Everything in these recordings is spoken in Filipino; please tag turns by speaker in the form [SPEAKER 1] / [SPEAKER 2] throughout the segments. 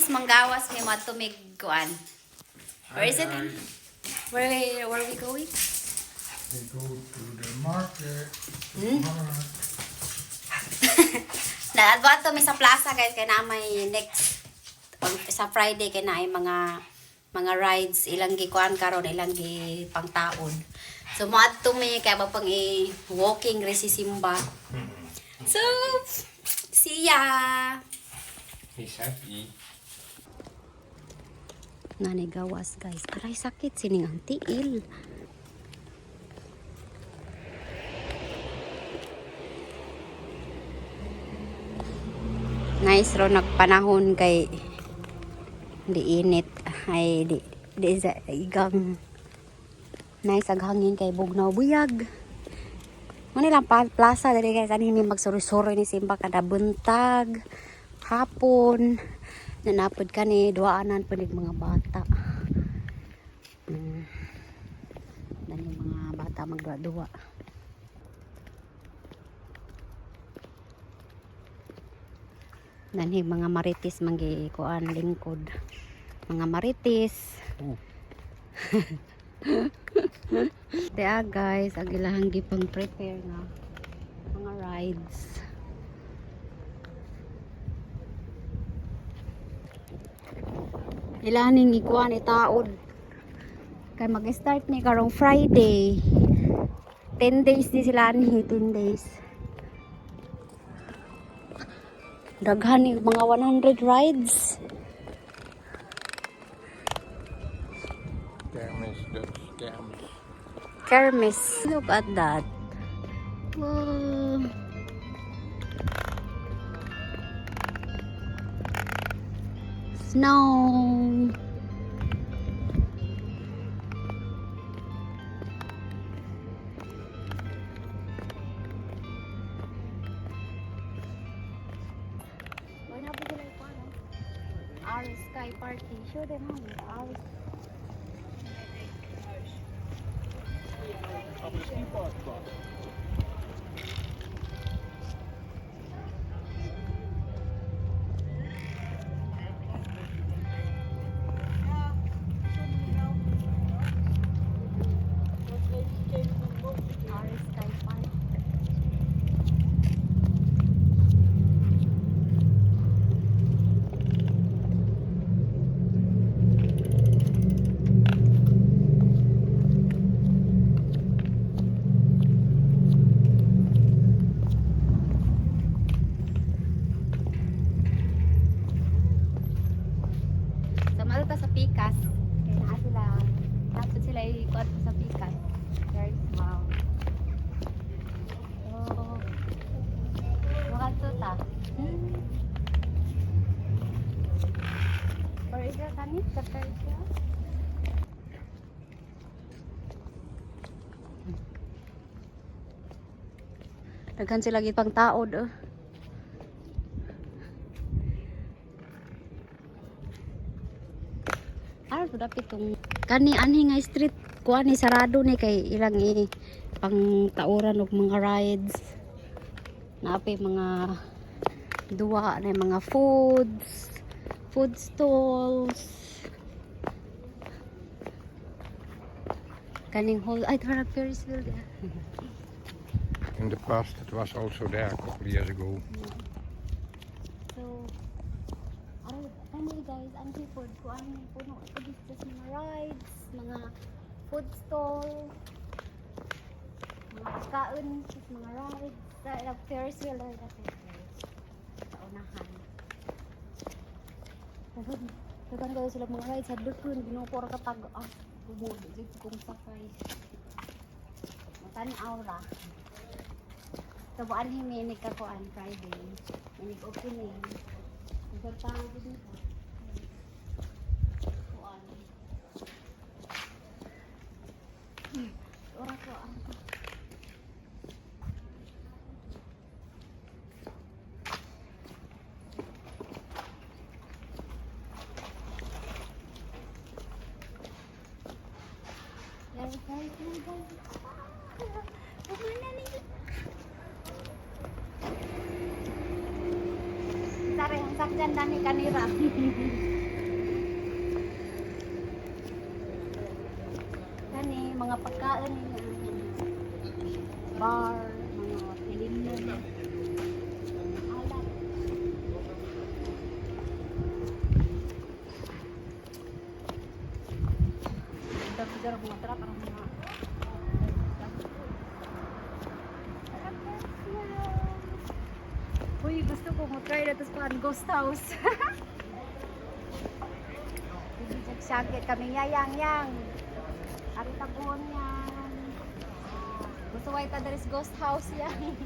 [SPEAKER 1] guys, manggawas may matumig kuan. Where is it? Where we going?
[SPEAKER 2] We go to the market.
[SPEAKER 1] Naadbato mi sa plaza guys kay na may next sa Friday kay na ay mga rides ilang gikuan karon ilang gi pangtaon. So moadto mi kay ba pang walking re si Simba. So see ya.
[SPEAKER 2] He's happy.
[SPEAKER 1] Nanay gawas guys. Aray sakit sining ang tiil. Nice ro nagpanahon kay di init ay di sa igang nice ag hangin kay bugnaw buyag. Muna lang plaza dali guys ani magsuri-suri ni Simba kada buntag hapon nanapod ka ni duaanan panig mga bata. Dani mga bata magduwa-duwa. Dani mga maritis manggi kuan lingkod. Mga maritis. Kaya guys, ang ilahang gipang prepare na mga rides. Ilaning ikuan itaod. Kay mag-start ni karong Friday. 10 days di sila ni 10 days. Daghan ni mga 100 rides.
[SPEAKER 2] Kermis, Dutch kermis.
[SPEAKER 1] Kermis. Look at that. Wow. Snow. Why not be like one? Our sky party. Show them how. Our sky party. Malta sa Pikas. Kaya na sila. Tapos sila ikot sa Pikas. There's wow. Oh. Wakto ta. Or is that kanit sa Persia? Daghan sila gipang taod oh. Sudah pitong kani ani nga street kuan ni sarado ni kay ilang pang tauran og mga rides naapay mga duwa na mga food stalls kaning whole ay tara Ferris wheel there.
[SPEAKER 2] In the past it was also there a couple of years ago.
[SPEAKER 1] Guys, ang food ko ang puno ito dito sa mga rides, mga food stall, mga pagkain, mga rides, sa Ferris wheel dati sa unahan. Dagan kayo sila mga rides sa dukun, ginupor ka tag bubod dito kung sakay. Matanaw ra. Tabaan himinig ka ko on Friday. Minig opening. Pagkatao dito. Ora ko ang Sare, ang sakyan dami kanira. mga pagkain, bar, mga pilimnon, alat. Dagdag mga truck, ang mga uy, gusto ko mag-try na ito sa ghost house. Sakit kami yang. Ari tabuhon yan. Gusto ko ito dari sa ghost house yan.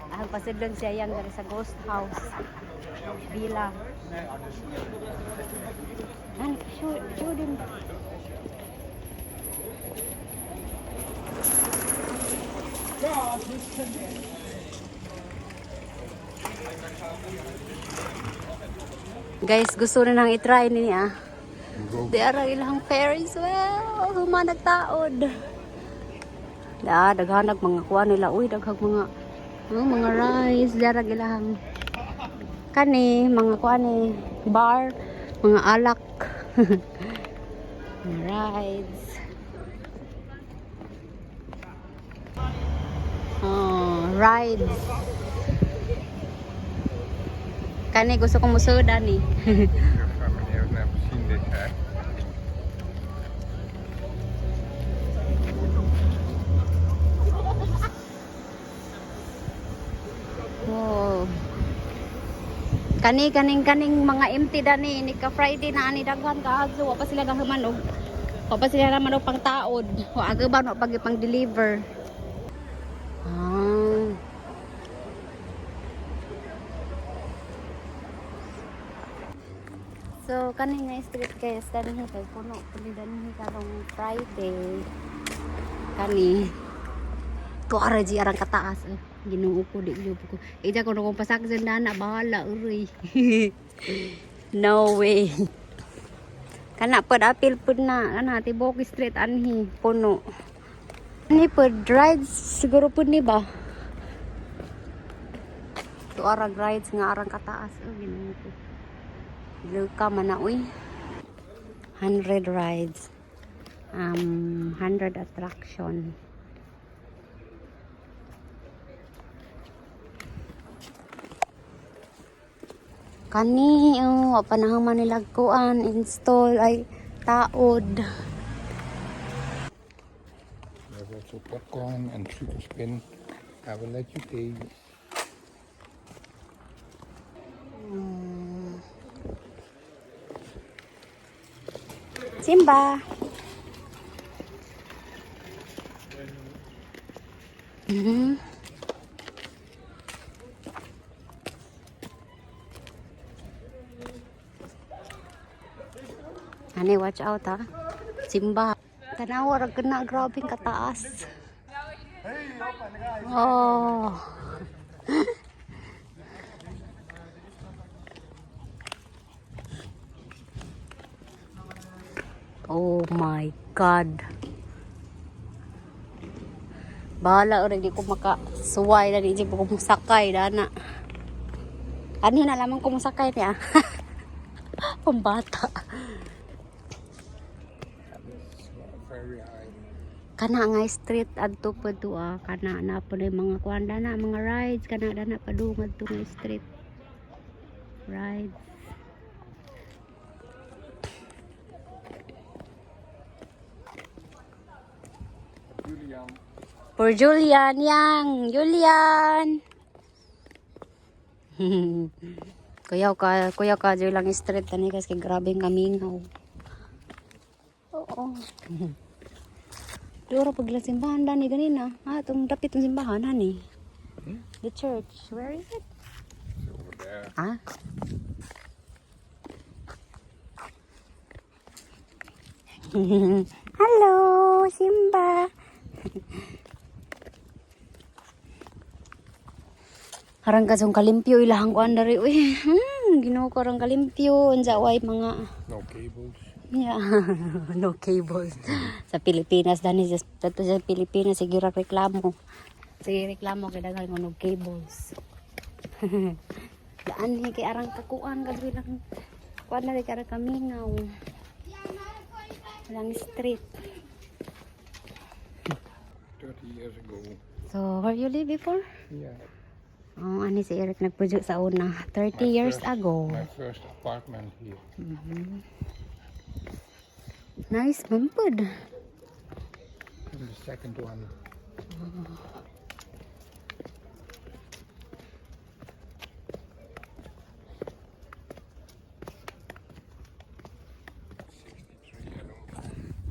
[SPEAKER 1] Ang pasidlon siya yang dari sa ghost house. Bila. Ano, show din. Guys, gusto na nang i-try niya. Di ara ilang Ferris wheel. Humanag taod. Daghanag mga kuha nila. Uy, daghag mga rice. Darag ilang kani, mga kuha ni bar, mga alak. Rides. Oh, rides. Kani gusto kong musuda ni.
[SPEAKER 2] Meneer heeft net gezien dit, hè.
[SPEAKER 1] Oh. Kaning mga empty dani ni ka Friday na ani daghan ka adto wa pa sila gahumanog. Wa pa sila naman og pang taod. Wa aga ba no pag ipang deliver. Ah. So kaning nga street guys dani kay puno pili dani karong Friday. Kani to ara ji arang kataas eh. Ginoo ko di gyud ko. Ija ko nung pasaksan na bahala uroy. No way. Kana pod apil pod na kana tibok street anhi puno. Ni pod rides siguro pod ni ba? To arang rides nga arang kataas oh ginoo ko. Luka man na uy. 100 rides. 100 attraction. Kani, oh, panahang manilagkuan, install, ay, taod.
[SPEAKER 2] We have also popcorn and sugar spin. I will let you taste.
[SPEAKER 1] Simba. Ani, watch out ha. Simba. Tanawa ra na grabing kataas. Oh. Oh my God. Bahala ora di ko makasuway na di ko musakay dana. Ani na lamang ko musakay niya. Pambata.
[SPEAKER 2] Very high.
[SPEAKER 1] Kana nga street adto pa to kana na po na mga kuanda na mga rides kana na padungad to nga street rides.
[SPEAKER 2] Julian.
[SPEAKER 1] For Julian yang Julian. kuya ka dyan lang street ani kasi grabeng kamingaw. Oo. Duro pagla simbahan dani ganina. Tong dapit ng simbahan hani. The church. Where is it?
[SPEAKER 2] It's over there.
[SPEAKER 1] Hello, Simba. Harang kasong kalimpyo ilahang ko andari. Uy, ginoo ko harang kalimpyo. Unsa way mga
[SPEAKER 2] No cables.
[SPEAKER 1] yeah, no cables. Sa Pilipinas dani sa Pilipinas sige ra reklamo. Sige reklamo kay daghan mo no cables. Daan ni kay arang kakuan kadto lang. Kuan na kay kamingaw. Walang street.
[SPEAKER 2] 30 years ago.
[SPEAKER 1] So, where you live before?
[SPEAKER 2] Yeah.
[SPEAKER 1] Oh, ani si Eric nagpujo sa una. 30 years ago.
[SPEAKER 2] My first apartment here.
[SPEAKER 1] Nice, mampod.
[SPEAKER 2] And the second one.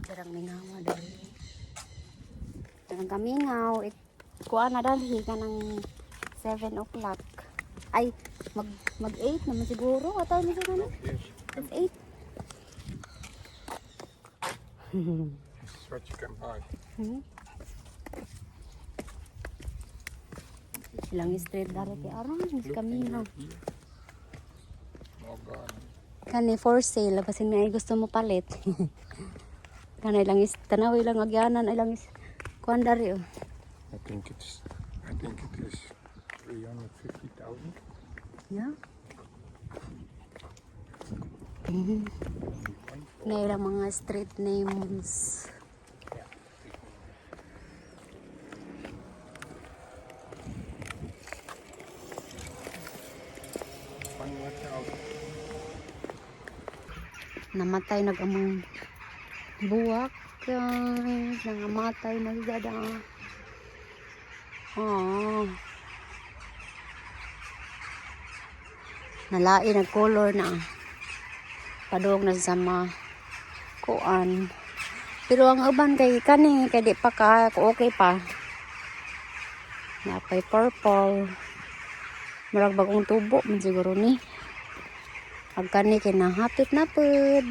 [SPEAKER 1] Darang mingaw dali. Darang kamingaw. Kuha na dali ka ng 7 o'clock. Ay, mag 8 naman siguro. Ataw na siguro.
[SPEAKER 2] Yes.
[SPEAKER 1] Mag 8.
[SPEAKER 2] This is what you can buy.
[SPEAKER 1] Ilang street dali kay aron mas kamingaw.
[SPEAKER 2] Here. More garden.
[SPEAKER 1] Kani for sale kasi may gusto mo palit. Kana ilang tanaw ilang agyanan ilang kuan dari oh.
[SPEAKER 2] I think it is 350,000.
[SPEAKER 1] Yeah. Na ilang mga street names.
[SPEAKER 2] Watch out.
[SPEAKER 1] Namatay nagamang buwak. Nangamatay na gada. Oh. Nalai na color na. Padung na sa mga kuan. Pero ang uban kay kani kay di pa ka okay pa. Napay purple. Murag bagong tubo man siguro ni. Pag kani kay nahapit na pud.